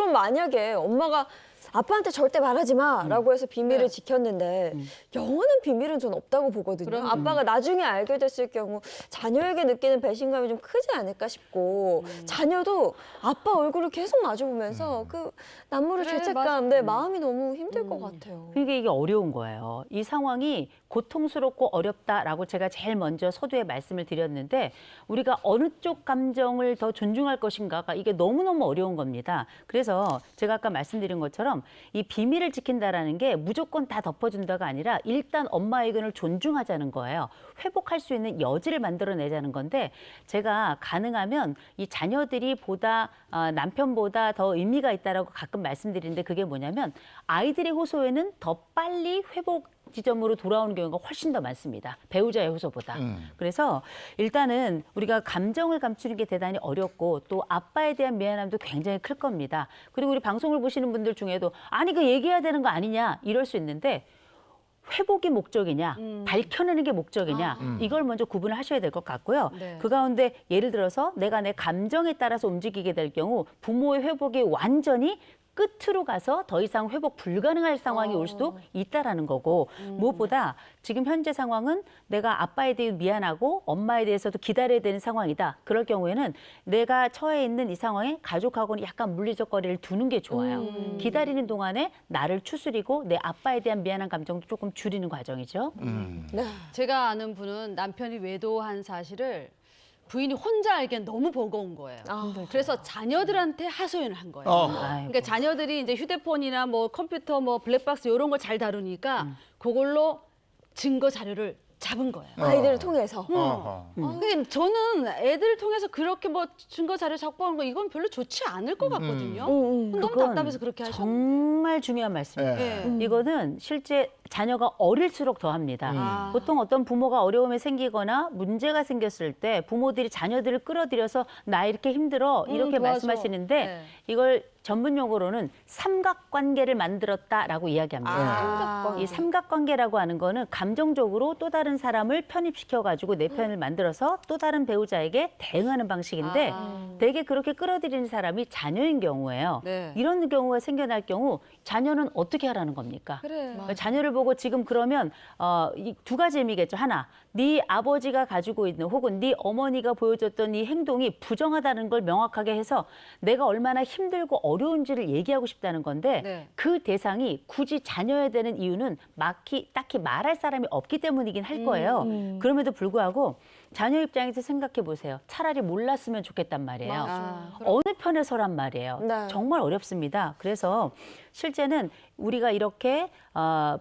그럼 만약에 엄마가 아빠한테 절대 말하지 마라고 해서 비밀을 지켰는데 영원한 비밀은 전 없다고 보거든요. 아빠가 나중에 알게 됐을 경우 자녀에게 느끼는 배신감이 좀 크지 않을까 싶고 자녀도 아빠 얼굴을 계속 마주보면서 그 남모를 죄책감, 내 마음이 너무 힘들 것 같아요. 그러니까 이게 어려운 거예요. 이 상황이 고통스럽고 어렵다라고 제가 제일 먼저 서두에 말씀을 드렸는데 우리가 어느 쪽 감정을 더 존중할 것인가가 이게 너무너무 어려운 겁니다. 그래서 제가 아까 말씀드린 것처럼 이 비밀을 지킨다라는 게 무조건 다 덮어준다가 아니라 일단 엄마 의견을 존중하자는 거예요. 회복할 수 있는 여지를 만들어내자는 건데 제가 가능하면 이 자녀들이 남편보다 더 의미가 있다라고 가끔 말씀드리는데 그게 뭐냐면 아이들의 호소에는 더 빨리 회복 지점으로 돌아오는 경우가 훨씬 더 많습니다. 배우자의 호소보다. 그래서 일단은 우리가 감정을 감추는 게 대단히 어렵고 또 아빠에 대한 미안함도 굉장히 클 겁니다. 그리고 우리 방송을 보시는 분들 중에도 아니 그 얘기해야 되는 거 아니냐 이럴 수 있는데 회복이 목적이냐 밝혀내는 게 목적이냐 이걸 먼저 구분을 하셔야 될 것 같고요. 네. 그 가운데 예를 들어서 내가 내 감정에 따라서 움직이게 될 경우 부모의 회복이 완전히 끝으로 가서 더 이상 회복 불가능할 상황이 올 수도 있다라는 거고 무엇보다 지금 현재 상황은 내가 아빠에 대해 미안하고 엄마에 대해서도 기다려야 되는 상황이다. 그럴 경우에는 내가 처해 있는 이 상황에 가족하고는 약간 물리적 거리를 두는 게 좋아요. 기다리는 동안에 나를 추스리고 내 아빠에 대한 미안한 감정도 조금 줄이는 과정이죠. 네. 제가 아는 분은 남편이 외도한 사실을 부인이 혼자 알기엔 너무 버거운 거예요. 그래서 자녀들한테 하소연을 한 거예요. 그러니까 자녀들이 이제 휴대폰이나 뭐 컴퓨터 뭐 블랙박스 이런 걸 잘 다루니까 그걸로 증거 자료를 잡은 거예요. 아이들을 통해서. 근데 저는 애들 통해서 그렇게 뭐 증거 자료 작성하는 거 이건 별로 좋지 않을 것 같거든요. 너무 그건 답답해서 그렇게 하셨는데. 정말 중요한 말씀이에요. 예. 이거는 실제 자녀가 어릴수록 더합니다. 보통 어떤 부모가 어려움이 생기거나 문제가 생겼을 때 부모들이 자녀들을 끌어들여서 나 이렇게 힘들어 이렇게 도와줘. 말씀하시는데 네. 이걸 전문 용어로는 삼각관계를 만들었다라고 이야기합니다. 이 삼각관계라고 하는 거는 감정적으로 또 다른 사람을 편입시켜가지고 내 편을 만들어서 또 다른 배우자에게 대응하는 방식인데 대개 그렇게 끌어들이는 사람이 자녀인 경우예요. 네. 이런 경우가 생겨날 경우 자녀는 어떻게 하라는 겁니까? 그래. 자녀를 보고 지금 그러면 이 두 가지 의미겠죠. 하나, 네 아버지가 가지고 있는 혹은 네 어머니가 보여줬던 이 행동이 부정하다는 걸 명확하게 해서 내가 얼마나 힘들고 어려운지를 얘기하고 싶다는 건데 네. 그 대상이 굳이 자녀여야 되는 이유는 딱히 말할 사람이 없기 때문이긴 할 거예요. 그럼에도 불구하고 자녀 입장에서 생각해 보세요. 차라리 몰랐으면 좋겠단 말이에요. 어느 편에 서란 말이에요. 네. 정말 어렵습니다. 그래서 실제는 우리가 이렇게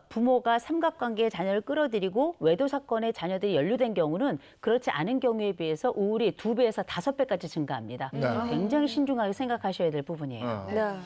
부모가 삼각관계에 자녀를 끌어들이고 외도 사건에 자녀들이 연루된 경우는 그렇지 않은 경우에 비해서 우울이 2배에서 5배까지 증가합니다. 네. 굉장히 신중하게 생각하셔야 될 부분이에요. 네.